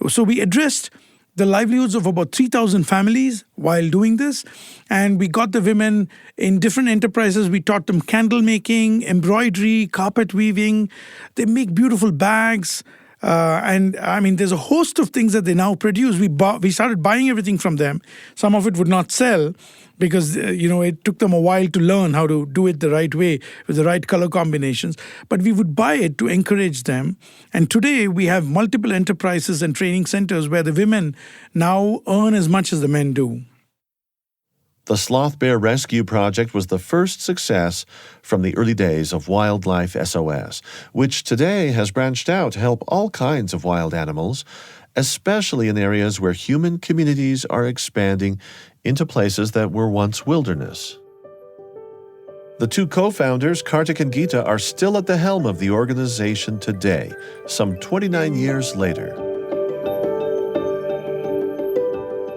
So we addressed the livelihoods of about 3,000 families while doing this. And we got the women in different enterprises. We taught them candle making, embroidery, carpet weaving. They make beautiful bags. And there's a host of things that they now produce. We started buying everything from them. Some of it would not sell because, it took them a while to learn how to do it the right way with the right color combinations. But we would buy it to encourage them. And today we have multiple enterprises and training centers where the women now earn as much as the men do. The Sloth Bear Rescue Project was the first success from the early days of Wildlife SOS, which today has branched out to help all kinds of wild animals, especially in areas where human communities are expanding into places that were once wilderness. The two co-founders, Kartick and Geeta, are still at the helm of the organization today, some 29 years later.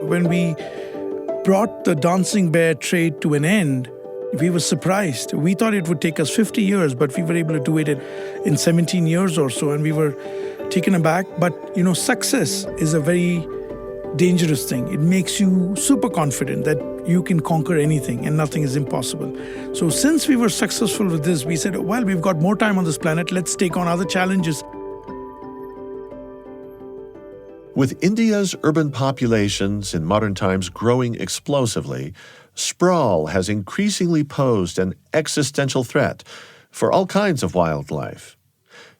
When we brought the dancing bear trade to an end, we were surprised. We thought it would take us 50 years, but we were able to do it in 17 years or so, and we were taken aback. But, success is a very dangerous thing. It makes you super confident that you can conquer anything and nothing is impossible. So since we were successful with this, we said, well, we've got more time on this planet. Let's take on other challenges. With India's urban populations in modern times growing explosively, sprawl has increasingly posed an existential threat for all kinds of wildlife.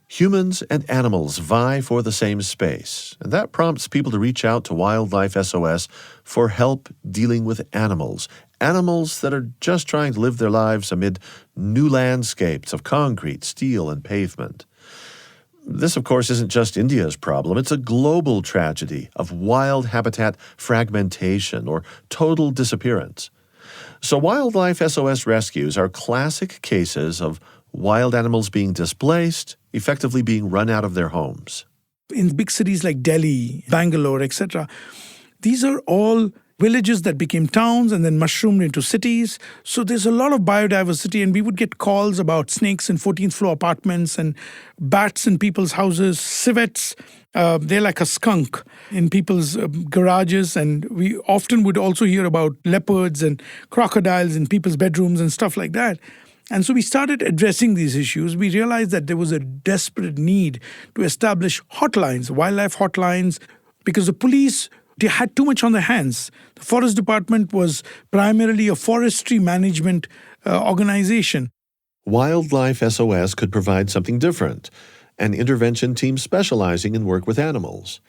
Humans and animals vie for the same space, and that prompts people to reach out to Wildlife SOS for help dealing with animals that are just trying to live their lives amid new landscapes of concrete, steel, and pavement. This, of course, isn't just India's problem. It's a global tragedy of wild habitat fragmentation or total disappearance. So Wildlife SOS rescues are classic cases of wild animals being displaced, effectively being run out of their homes. In big cities like Delhi, Bangalore, etc., these are all villages that became towns and then mushroomed into cities. So there's a lot of biodiversity, and we would get calls about snakes in 14th floor apartments and bats in people's houses, civets. They're like a skunk in people's garages. And we often would also hear about leopards and crocodiles in people's bedrooms and stuff like that. And so we started addressing these issues. We realized that there was a desperate need to establish hotlines, wildlife hotlines, because the police, they had too much on their hands. The forest department was primarily a forestry management organization. Wildlife SOS could provide something different, an intervention team specializing in work with animals.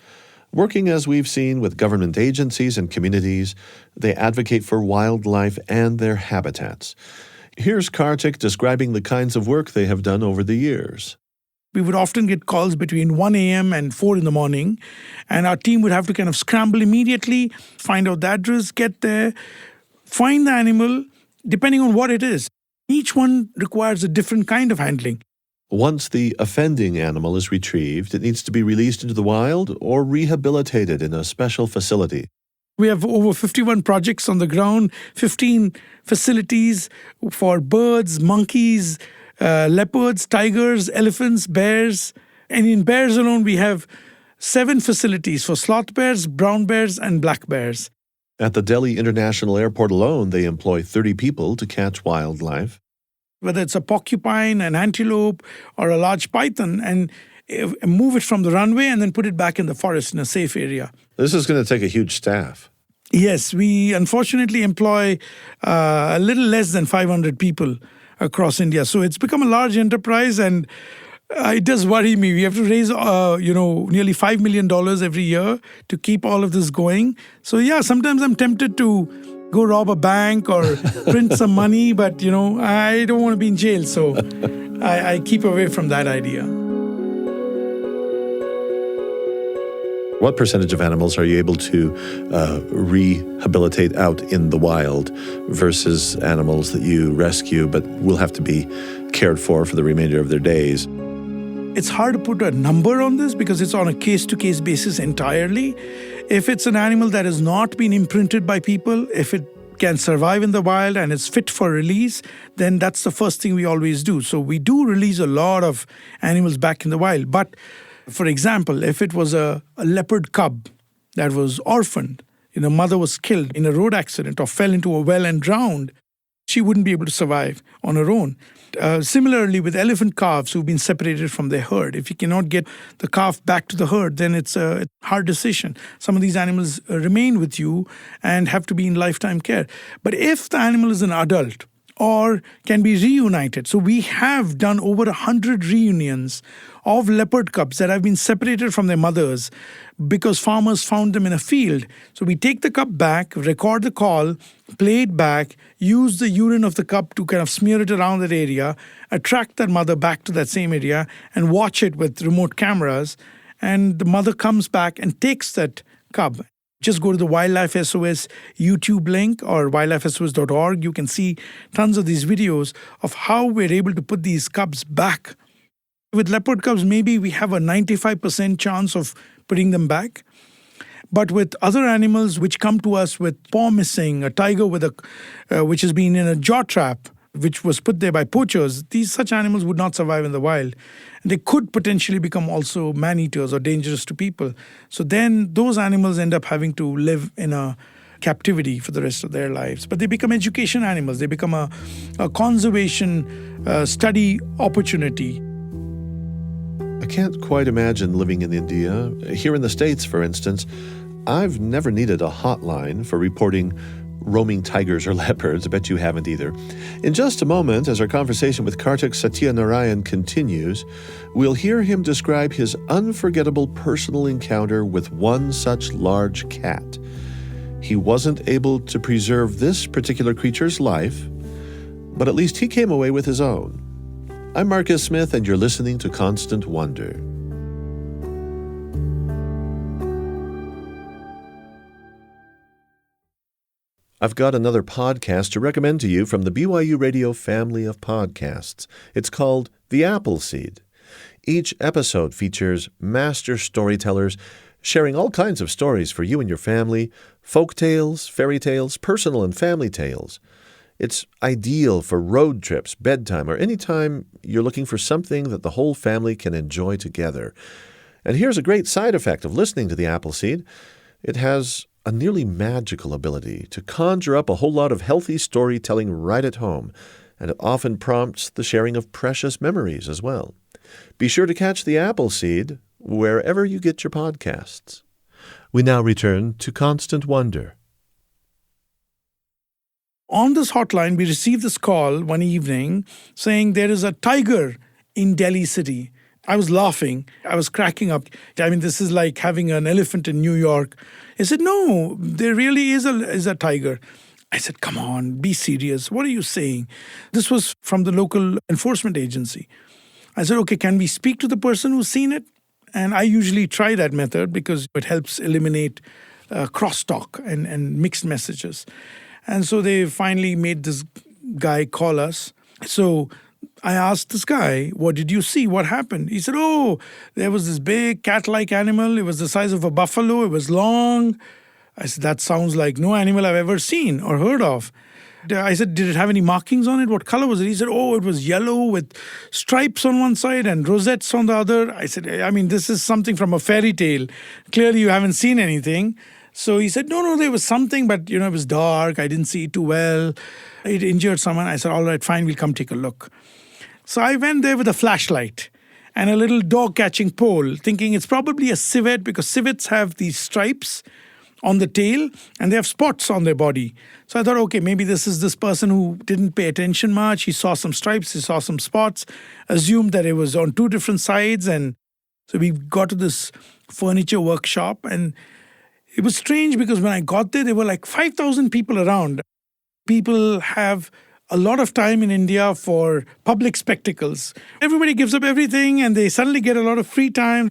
Working, as we've seen, with government agencies and communities, they advocate for wildlife and their habitats. Here's Kartick describing the kinds of work they have done over the years. We would often get calls between 1 a.m. and 4 in the morning, and our team would have to kind of scramble immediately, find out the address, get there, find the animal, depending on what it is. Each one requires a different kind of handling. Once the offending animal is retrieved, it needs to be released into the wild or rehabilitated in a special facility. We have over 51 projects on the ground, 15 facilities for birds, monkeys, leopards, tigers, elephants, bears. And in bears alone, we have 7 facilities for sloth bears, brown bears, and black bears. At the Delhi International Airport alone, they employ 30 people to catch wildlife. Whether it's a porcupine, an antelope, or a large python, and move it from the runway and then put it back in the forest in a safe area. This is going to take a huge staff. Yes, we unfortunately employ a little less than 500 people across India. So it's become a large enterprise, and it does worry me. We have to raise, nearly $5 million every year to keep all of this going. So yeah, sometimes I'm tempted to go rob a bank or print some money, but I don't want to be in jail. So I keep away from that idea. What percentage of animals are you able to rehabilitate out in the wild versus animals that you rescue but will have to be cared for the remainder of their days? It's hard to put a number on this because it's on a case-to-case basis entirely. If it's an animal that has not been imprinted by people, if it can survive in the wild and is fit for release, then that's the first thing we always do. So we do release a lot of animals back in the wild. But for example, if it was a leopard cub that was orphaned, mother was killed in a road accident or fell into a well and drowned, she wouldn't be able to survive on her own. Similarly, with elephant calves who've been separated from their herd, if you cannot get the calf back to the herd, then it's a hard decision. Some of these animals remain with you and have to be in lifetime care. But if the animal is an adult or can be reunited, so we have done over 100 reunions of leopard cubs that have been separated from their mothers because farmers found them in a field. So we take the cub back, record the call, play it back, use the urine of the cub to kind of smear it around that area, attract that mother back to that same area and watch it with remote cameras. And the mother comes back and takes that cub. Just go to the Wildlife SOS YouTube link or wildlifesos.org. You can see tons of these videos of how we're able to put these cubs back. With leopard cubs, maybe we have a 95% chance of putting them back. But with other animals which come to us with paw missing, a tiger with which has been in a jaw trap, which was put there by poachers, such animals would not survive in the wild. And they could potentially become also man-eaters or dangerous to people. So then those animals end up having to live in a captivity for the rest of their lives. But they become education animals. They become a conservation study opportunity. I can't quite imagine living in India. Here in the States, for instance, I've never needed a hotline for reporting roaming tigers or leopards. I bet you haven't either. In just a moment, as our conversation with Kartick Satyanarayan continues, we'll hear him describe his unforgettable personal encounter with one such large cat. He wasn't able to preserve this particular creature's life, but at least he came away with his own. I'm Marcus Smith, and you're listening to Constant Wonder. I've got another podcast to recommend to you from the BYU Radio family of podcasts. It's called The Appleseed. Each episode features master storytellers sharing all kinds of stories for you and your family, folk tales, fairy tales, personal and family tales. It's ideal for road trips, bedtime, or any time you're looking for something that the whole family can enjoy together. And here's a great side effect of listening to The Appleseed. It has a nearly magical ability to conjure up a whole lot of healthy storytelling right at home, and it often prompts the sharing of precious memories as well. Be sure to catch The Appleseed wherever you get your podcasts. We now return to Constant Wonder. On this hotline, we received this call one evening saying there is a tiger in Delhi city. I was laughing. I was cracking up. I mean, this is like having an elephant in New York. He said, no, there really is a tiger. I said, come on, be serious. What are you saying? This was from the local enforcement agency. I said, okay, can we speak to the person who's seen it? And I usually try that method because it helps eliminate crosstalk and mixed messages. And so they finally made this guy call us. So I asked this guy, what did you see? What happened? He said, oh, there was this big cat-like animal. It was the size of a buffalo. It was long. I said, that sounds like no animal I've ever seen or heard of. I said, did it have any markings on it? What color was it? He said, oh, it was yellow with stripes on one side and rosettes on the other. I said, I mean, this is something from a fairy tale. Clearly you haven't seen anything. So he said, no, there was something, but, it was dark. I didn't see it too well. It injured someone. I said, all right, fine, we'll come take a look. So I went there with a flashlight and a little dog-catching pole, thinking it's probably a civet because civets have these stripes on the tail and they have spots on their body. So I thought, okay, maybe this is this person who didn't pay attention much. He saw some stripes, he saw some spots, assumed that it was on two different sides. And so we got to this furniture workshop, and it was strange because when I got there were like 5,000 people around. People have a lot of time in India for public spectacles. Everybody gives up everything and they suddenly get a lot of free time.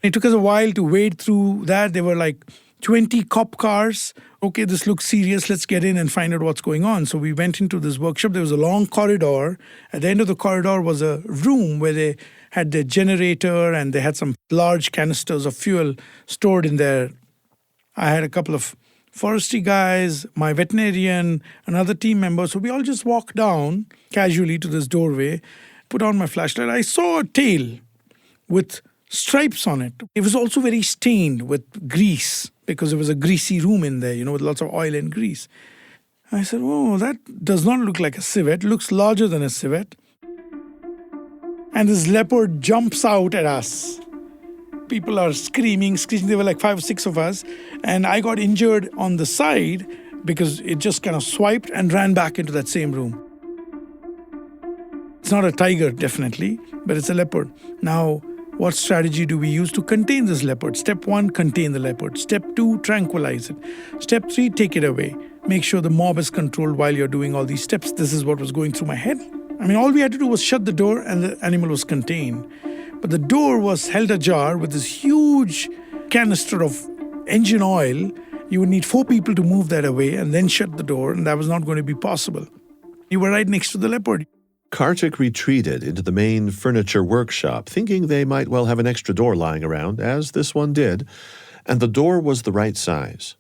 It took us a while to wade through that. There were like 20 cop cars. Okay, this looks serious. Let's get in and find out what's going on. So we went into this workshop. There was a long corridor. At the end of the corridor was a room where they had their generator and they had some large canisters of fuel stored in there. I had a couple of forestry guys, my veterinarian, another team member. So we all just walked down casually to this doorway, put on my flashlight. I saw a tail with stripes on it. It was also very stained with grease because it was a greasy room in there, with lots of oil and grease. I said, oh, that does not look like a civet. It looks larger than a civet. And this leopard jumps out at us. People are screaming. There were like 5 or 6 of us. And I got injured on the side because it just kind of swiped and ran back into that same room. It's not a tiger, definitely, but it's a leopard. Now, what strategy do we use to contain this leopard? Step 1, contain the leopard. Step 2, tranquilize it. Step 3, take it away. Make sure the mob is controlled while you're doing all these steps. This is what was going through my head. I mean, all we had to do was shut the door and the animal was contained. But the door was held ajar with this huge canister of engine oil. You would need 4 people to move that away and then shut the door, and that was not going to be possible. You were right next to the leopard. Kartick retreated into the main furniture workshop, thinking they might well have an extra door lying around, as this one did, and the door was the right size.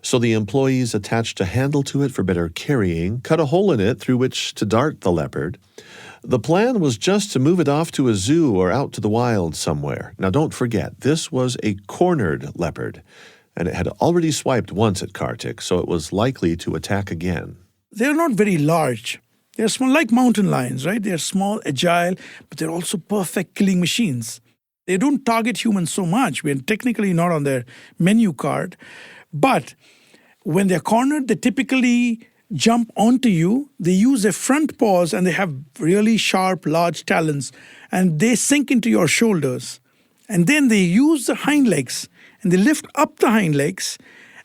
So the employees attached a handle to it for better carrying, cut a hole in it through which to dart the leopard. The plan was just to move it off to a zoo or out to the wild somewhere. Now don't forget, this was a cornered leopard, and it had already swiped once at Kartick, so it was likely to attack again. They're not very large. They're small, like mountain lions, right? They're small, agile, but they're also perfect killing machines. They don't target humans so much. We're technically not on their menu card. But when they're cornered, they typically jump onto you. They use their front paws and they have really sharp, large talons. And they sink into your shoulders. And then they use the hind legs and they lift up the hind legs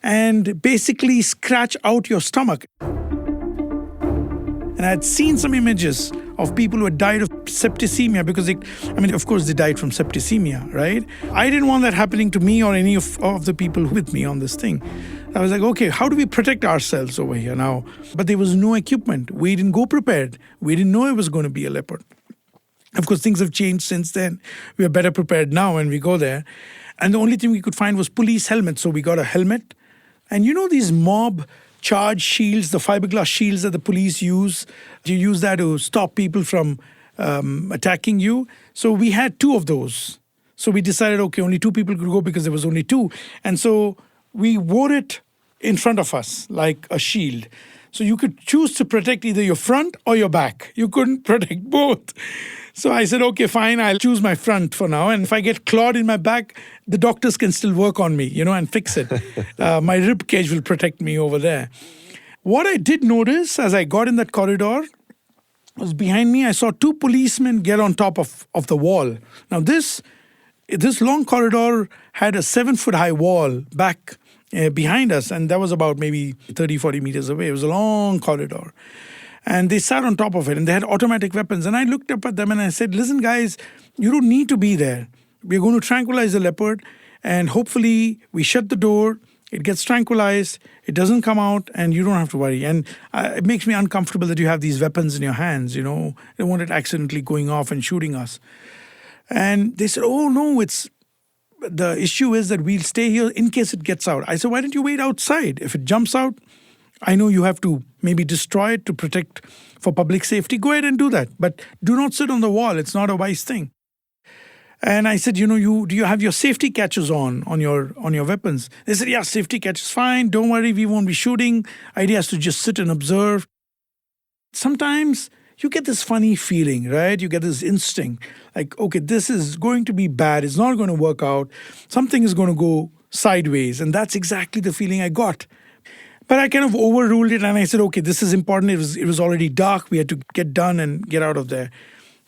and basically scratch out your stomach. And I had seen some images of people who had died of septicemia because of course they died from septicemia, right? I didn't want that happening to me or any of the people with me on this thing. I was like, okay, how do we protect ourselves over here now? But there was no equipment. We didn't go prepared. We didn't know it was going to be a leopard. Of course, things have changed since then. We are better prepared now when we go there. And the only thing we could find was police helmets. So we got a helmet. And these mob charge shields, the fiberglass shields that the police use. You use that to stop people from attacking you. So we had 2 of those. So we decided, okay, only 2 people could go because there was only 2. And so we wore it in front of us like a shield. So you could choose to protect either your front or your back. You couldn't protect both. So I said, okay, fine, I'll choose my front for now. And if I get clawed in my back, the doctors can still work on me, and fix it. My rib cage will protect me over there. What I did notice as I got in that corridor was behind me, I saw 2 policemen get on top of the wall. Now, this long corridor had a 7-foot-high wall back behind us, and that was about maybe 30, 40 meters away. It was a long corridor. And they sat on top of it, and they had automatic weapons. And I looked up at them and I said, listen, guys, you don't need to be there. We're going to tranquilize the leopard, and hopefully we shut the door, it gets tranquilized, it doesn't come out, and you don't have to worry. And it makes me uncomfortable that you have these weapons in your hands, They don't want it accidentally going off and shooting us. And they said, oh, no, the issue is that we'll stay here in case it gets out. I said, why don't you wait outside? If it jumps out, I know you have to maybe destroy it to protect for public safety. Go ahead and do that. But do not sit on the wall. It's not a wise thing. And I said, do you have your safety catches on your weapons? They said, yeah, safety catches, fine. Don't worry, we won't be shooting. Idea is to just sit and observe. Sometimes you get this funny feeling, right? You get this instinct. Like, okay, this is going to be bad. It's not going to work out. Something is going to go sideways. And that's exactly the feeling I got. But I kind of overruled it and I said, okay, this is important. It was already dark. We had to get done and get out of there.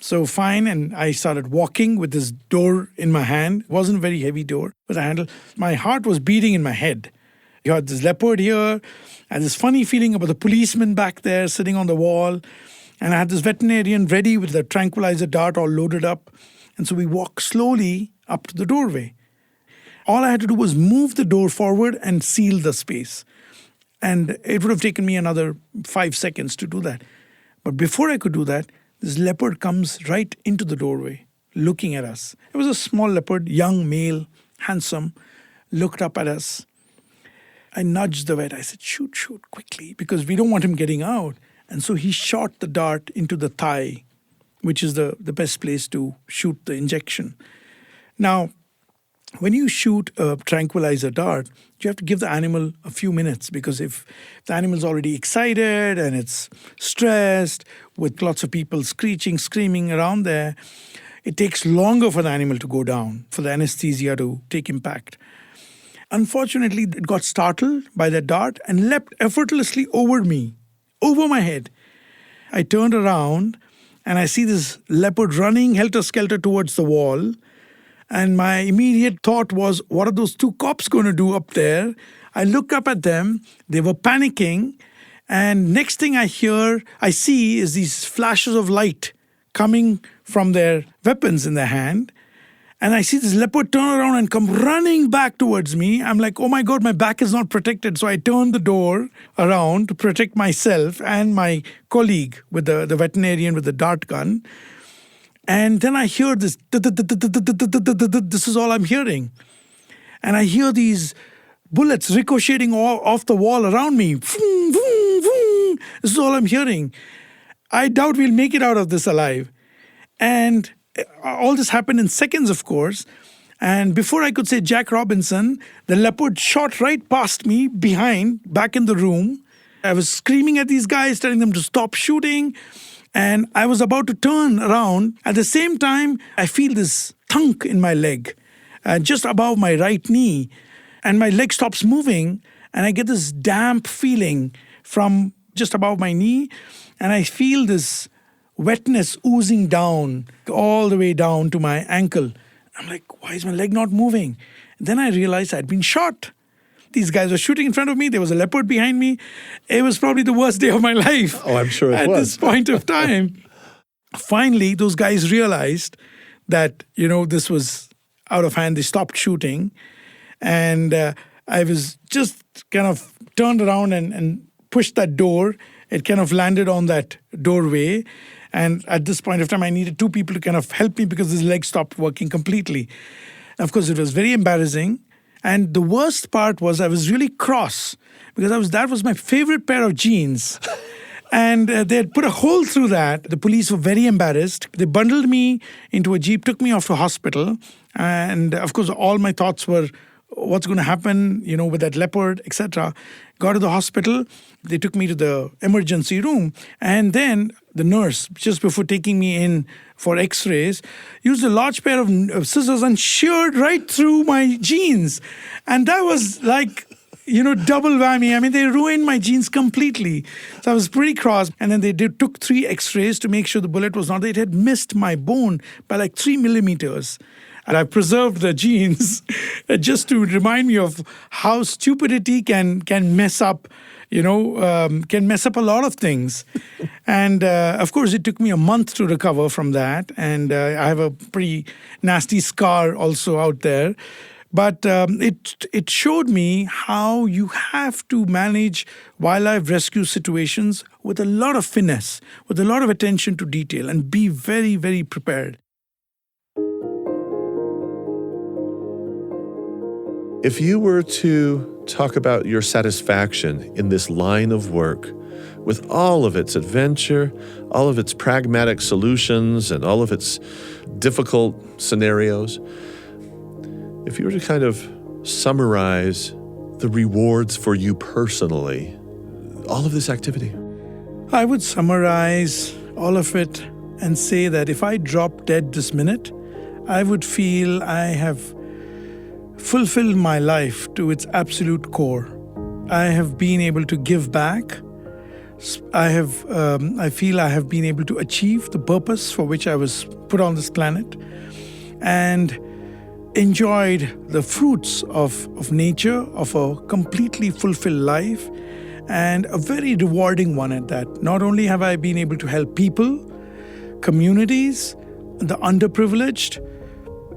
So fine. And I started walking with this door in my hand. It wasn't a very heavy door with a handle. My heart was beating in my head. You had this leopard here. I had this funny feeling about the policeman back there sitting on the wall. And I had this veterinarian ready with the tranquilizer dart all loaded up. And so we walked slowly up to the doorway. All I had to do was move the door forward and seal the space. And it would have taken me another 5 seconds to do that. But before I could do that, this leopard comes right into the doorway, looking at us. It was a small leopard, young male, handsome, looked up at us. I nudged the vet. I said, shoot, quickly, because we don't want him getting out. And so he shot the dart into the thigh, which is the best place to shoot the injection. Now, when you shoot a tranquilizer dart, you have to give the animal a few minutes, because if the animal's already excited and it's stressed with lots of people screeching, screaming around there, it takes longer for the animal to go down, for the anesthesia to take impact. Unfortunately, it got startled by that dart and leapt effortlessly over me, over my head. I turned around and I see this leopard running helter-skelter towards the wall. And my immediate thought was, what are those two cops going to do up there? I look up at them. They were panicking. And next thing I see is these flashes of light coming from their weapons in their hand. And I see this leopard turn around and come running back towards me. I'm like, oh my God, my back is not protected. So I turned the door around to protect myself and my colleague with the veterinarian with the dart gun. And then I hear this, this is all I'm hearing. And I hear these bullets ricocheting off the wall around me. This is all I'm hearing. I doubt we'll make it out of this alive. And all this happened in seconds, of course. And before I could say Jack Robinson, the leopard shot right past me behind, back in the room. I was screaming at these guys, telling them to stop shooting. And I was about to turn around. At the same time, I feel this thunk in my leg, just above my right knee. And my leg stops moving. And I get this damp feeling from just above my knee. And I feel this wetness oozing down, all the way down to my ankle. I'm like, why is my leg not moving? And then I realized I'd been shot. These guys were shooting in front of me. There was a leopard behind me. It was probably the worst day of my life. Oh, I'm sure it was. At this point of time. Finally, those guys realized that, this was out of hand. They stopped shooting. And I was just kind of turned around and pushed that door. It kind of landed on that doorway. And at this point of time, I needed two people to kind of help me because his leg stopped working completely. Of course, it was very embarrassing. And the worst part was I was really cross because that was my favorite pair of jeans. And they had put a hole through that. The police were very embarrassed. They bundled me into a jeep, took me off to hospital. And of course, all my thoughts were, what's going to happen, with that leopard, etc. Got to the hospital. They took me to the emergency room. And then the nurse, just before taking me in for x-rays, used a large pair of scissors and sheared right through my jeans. And that was like, double whammy. I mean, they ruined my jeans completely. So I was pretty cross. And then they took 3 x-rays to make sure the bullet was not, it had missed my bone by like 3 millimeters. And I preserved the jeans just to remind me of how stupidity can mess up, can mess up a lot of things. And of course, it took me a month to recover from that. And I have a pretty nasty scar also out there. But it showed me how you have to manage wildlife rescue situations with a lot of finesse, with a lot of attention to detail, and be very, very prepared. If you were to talk about your satisfaction in this line of work, with all of its adventure, all of its pragmatic solutions, and all of its difficult scenarios, if you were to kind of summarize the rewards for you personally, all of this activity? I would summarize all of it and say that if I drop dead this minute, I would feel I have fulfilled my life to its absolute core. I have been able to give back. I feel I have been able to achieve the purpose for which I was put on this planet, and enjoyed the fruits of nature, of a completely fulfilled life, and a very rewarding one at that. Not only have I been able to help people, communities, the underprivileged,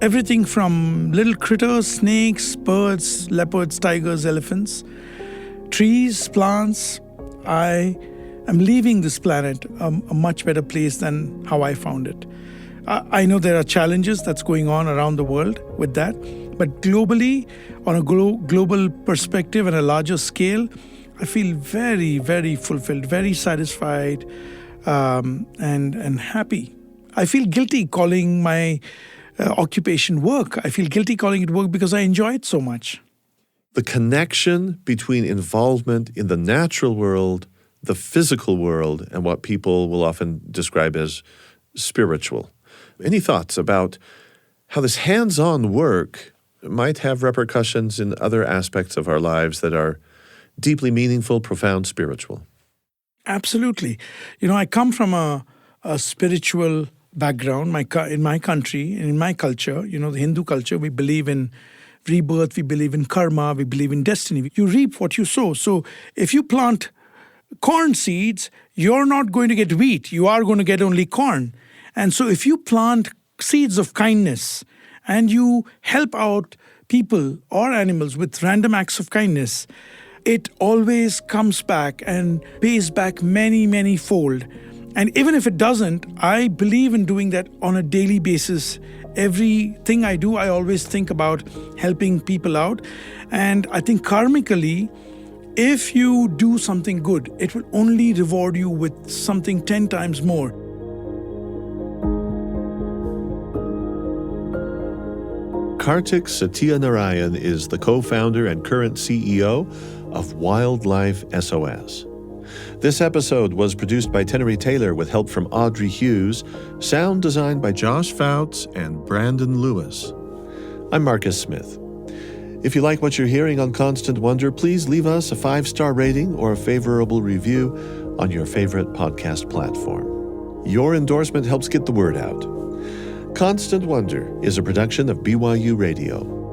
everything from little critters, snakes, birds, leopards, tigers, elephants, trees, plants. I am leaving this planet a much better place than how I found it. I know there are challenges that's going on around the world with that, but globally, on a global perspective and a larger scale, I feel very, very fulfilled, very satisfied, and happy. I feel guilty calling my occupation work. I feel guilty calling it work because I enjoy it so much. The connection between involvement in the natural world, the physical world, and what people will often describe as spiritual. Any thoughts about how this hands-on work might have repercussions in other aspects of our lives that are deeply meaningful, profound, spiritual? Absolutely. I come from a spiritual background. In my country and in my culture, the Hindu culture, we believe in rebirth, we believe in karma, we believe in destiny. You reap what you sow. So if you plant corn seeds, you're not going to get wheat. You are going to get only corn. And so if you plant seeds of kindness and you help out people or animals with random acts of kindness, it always comes back and pays back many, many fold. And even if it doesn't, I believe in doing that on a daily basis. Everything I do, I always think about helping people out. And I think karmically, if you do something good, it will only reward you with something 10 times more. Kartick Satyanarayan is the co-founder and current CEO of Wildlife SOS. This episode was produced by Tenery Taylor with help from Audrey Hughes, sound designed by Josh Fouts and Brandon Lewis. I'm Marcus Smith. If you like what you're hearing on Constant Wonder, please leave us a 5-star rating or a favorable review on your favorite podcast platform. Your endorsement helps get the word out. Constant Wonder is a production of BYU Radio.